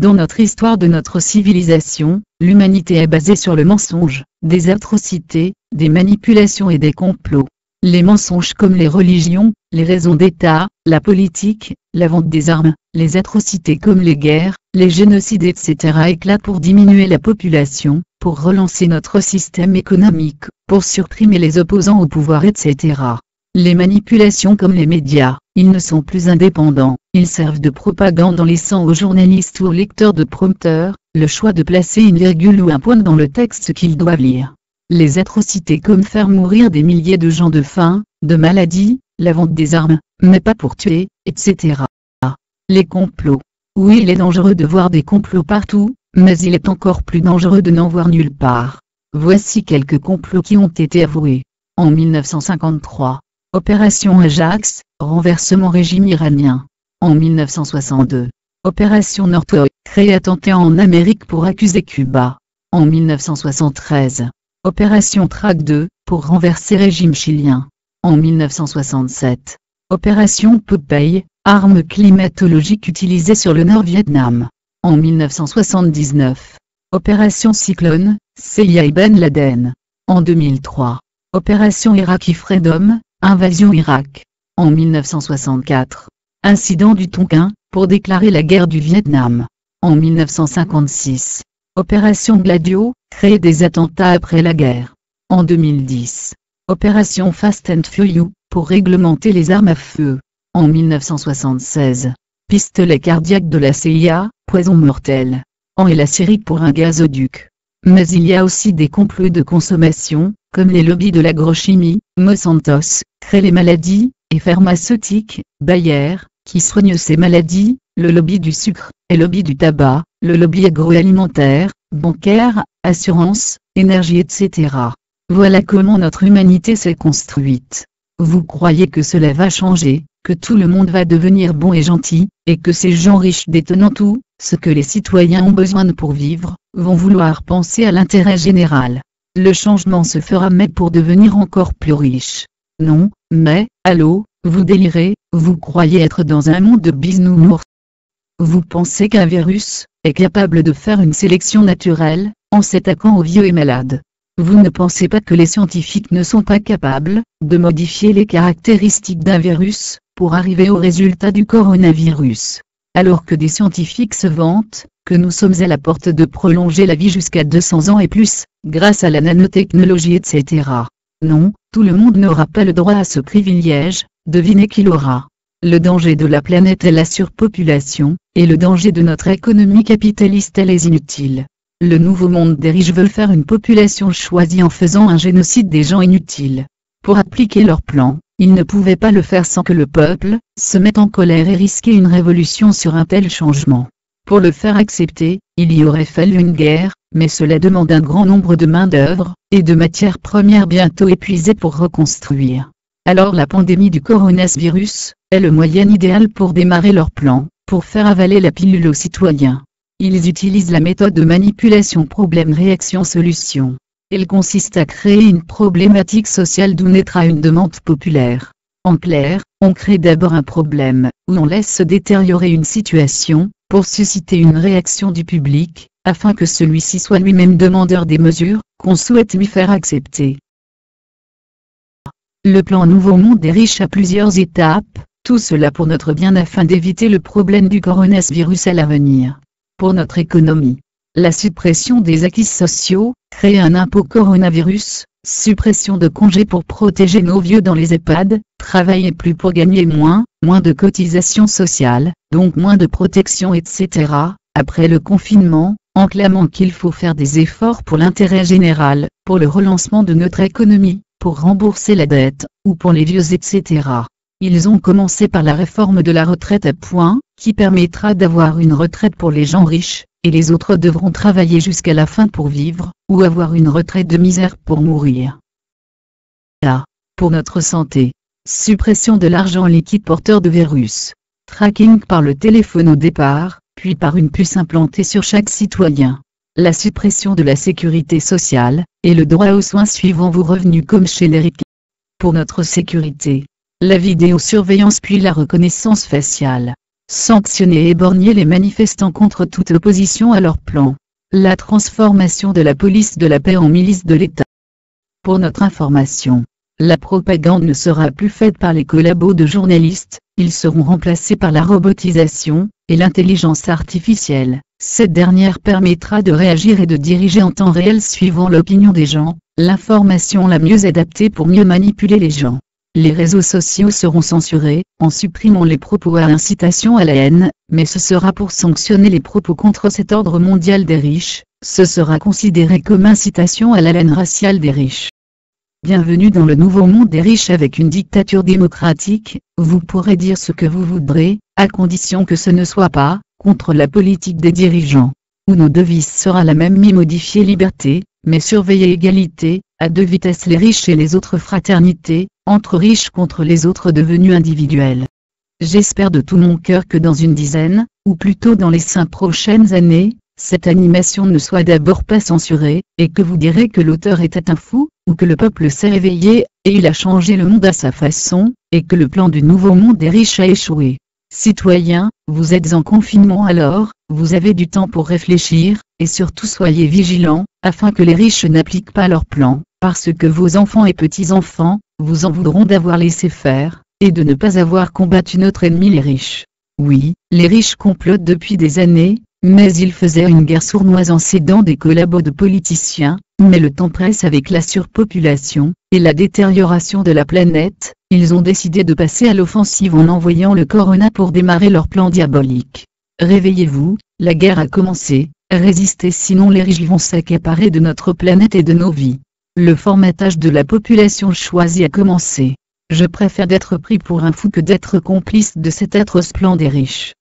Dans notre histoire de notre civilisation, l'humanité est basée sur le mensonge, des atrocités, des manipulations et des complots. Les mensonges comme les religions, les raisons d'État, la politique, la vente des armes, les atrocités comme les guerres, les génocides etc. éclatent pour diminuer la population, pour relancer notre système économique, pour supprimer les opposants au pouvoir etc. Les manipulations comme les médias, ils ne sont plus indépendants, ils servent de propagande en laissant aux journalistes ou aux lecteurs de prompteurs, le choix de placer une virgule ou un point dans le texte qu'ils doivent lire. Les atrocités comme faire mourir des milliers de gens de faim, de maladie, la vente des armes, mais pas pour tuer, etc. Les complots. Oui, il est dangereux de voir des complots partout, mais il est encore plus dangereux de n'en voir nulle part. Voici quelques complots qui ont été avoués. En 1953, Opération Ajax, renversement régime iranien. En 1962, Opération Northwest, créé attentat en Amérique pour accuser Cuba. En 1973, Opération Track 2, pour renverser régime chilien. En 1967, Opération Popeye, arme climatologique utilisée sur le Nord-Vietnam. En 1979, Opération Cyclone, CIA et Ben Laden. En 2003, Opération Iraqi Freedom, invasion Irak. En 1964, incident du Tonkin, pour déclarer la guerre du Vietnam. En 1956, Opération Gladio, créer des attentats après la guerre. En 2010, Opération Fast and Furious, pour réglementer les armes à feu. En 1976, pistolet cardiaque de la CIA, poison mortel. En et la Syrie pour un gazoduc. Mais il y a aussi des complots de consommation, comme les lobbies de l'agrochimie, Monsanto, crée les maladies, et pharmaceutiques, Bayer, qui soigne ces maladies, le lobby du sucre, et lobby du tabac, le lobby agroalimentaire, bancaire, assurance, énergie etc. Voilà comment notre humanité s'est construite. Vous croyez que cela va changer, que tout le monde va devenir bon et gentil, et que ces gens riches détenant tout, ce que les citoyens ont besoin de pour vivre, vont vouloir penser à l'intérêt général. Le changement se fera mais pour devenir encore plus riche. Non, mais, allô, vous délirez, vous croyez être dans un monde de bisounours. Vous pensez qu'un virus est capable de faire une sélection naturelle, en s'attaquant aux vieux et malades. Vous ne pensez pas que les scientifiques ne sont pas capables de modifier les caractéristiques d'un virus, pour arriver au résultat du coronavirus. Alors que des scientifiques se vantent que nous sommes à la porte de prolonger la vie jusqu'à 200 ans et plus, grâce à la nanotechnologie etc. Non, tout le monde n'aura pas le droit à ce privilège, devinez qui l'aura. Le danger de la planète est la surpopulation, et le danger de notre économie capitaliste est les inutiles. Le nouveau monde des riches veulent faire une population choisie en faisant un génocide des gens inutiles. Pour appliquer leur plan, ils ne pouvaient pas le faire sans que le peuple se mette en colère et risquer une révolution sur un tel changement. Pour le faire accepter, il y aurait fallu une guerre, mais cela demande un grand nombre de main-d'œuvre, et de matières premières bientôt épuisées pour reconstruire. Alors la pandémie du coronavirus est le moyen idéal pour démarrer leur plan, pour faire avaler la pilule aux citoyens. Ils utilisent la méthode de manipulation problème-réaction-solution. Elle consiste à créer une problématique sociale d'où naîtra une demande populaire. En clair, on crée d'abord un problème, où on laisse se détériorer une situation, pour susciter une réaction du public, afin que celui-ci soit lui-même demandeur des mesures qu'on souhaite lui faire accepter. Le plan Nouveau Monde des riches a plusieurs étapes, tout cela pour notre bien afin d'éviter le problème du coronavirus à l'avenir. Pour notre économie, la suppression des acquis sociaux, créer un impôt coronavirus, suppression de congés pour protéger nos vieux dans les EHPAD, travailler plus pour gagner moins de cotisations sociales, donc moins de protection etc. Après le confinement, en clamant qu'il faut faire des efforts pour l'intérêt général, pour le relancement de notre économie, pour rembourser la dette, ou pour les vieux etc. Ils ont commencé par la réforme de la retraite à points, qui permettra d'avoir une retraite pour les gens riches, et les autres devront travailler jusqu'à la fin pour vivre, ou avoir une retraite de misère pour mourir. Pour notre santé. Suppression de l'argent liquide porteur de virus. Tracking par le téléphone au départ, puis par une puce implantée sur chaque citoyen. La suppression de la sécurité sociale, et le droit aux soins suivant vos revenus comme chez les riches. Pour notre sécurité. La vidéosurveillance puis la reconnaissance faciale. sanctionner et éborgner les manifestants contre toute opposition à leur plan. La transformation de la police de la paix en milice de l'État. Pour notre information, la propagande ne sera plus faite par les collabos de journalistes, ils seront remplacés par la robotisation et l'intelligence artificielle. Cette dernière permettra de réagir et de diriger en temps réel suivant l'opinion des gens, l'information la mieux adaptée pour mieux manipuler les gens. Les réseaux sociaux seront censurés, en supprimant les propos à incitation à la haine, mais ce sera pour sanctionner les propos contre cet ordre mondial des riches, ce sera considéré comme incitation à la haine raciale des riches. Bienvenue dans le nouveau monde des riches avec une dictature démocratique, vous pourrez dire ce que vous voudrez, à condition que ce ne soit pas contre la politique des dirigeants. Où nos devises sera la même modifiée liberté, mais surveiller égalité, à deux vitesses les riches et les autres fraternité, entre riches contre les autres devenus individuels. J'espère de tout mon cœur que dans une dizaine, ou plutôt dans les 5 prochaines années, cette animation ne soit d'abord pas censurée, et que vous direz que l'auteur était un fou, ou que le peuple s'est réveillé, et il a changé le monde à sa façon, et que le plan du nouveau monde des riches a échoué. Citoyens, vous êtes en confinement alors, vous avez du temps pour réfléchir, et surtout soyez vigilants, afin que les riches n'appliquent pas leur plan, parce que vos enfants et petits-enfants, vous en voudront d'avoir laissé faire, et de ne pas avoir combattu notre ennemi les riches. Oui, les riches complotent depuis des années, mais ils faisaient une guerre sournoise en s'aidant des collabos de politiciens, mais le temps presse avec la surpopulation, et la détérioration de la planète, ils ont décidé de passer à l'offensive en envoyant le corona pour démarrer leur plan diabolique. Réveillez-vous, la guerre a commencé, résistez sinon les riches vont s'accaparer de notre planète et de nos vies. Le formatage de la population choisie a commencé. Je préfère d'être pris pour un fou que d'être complice de cet atroce plan des riches.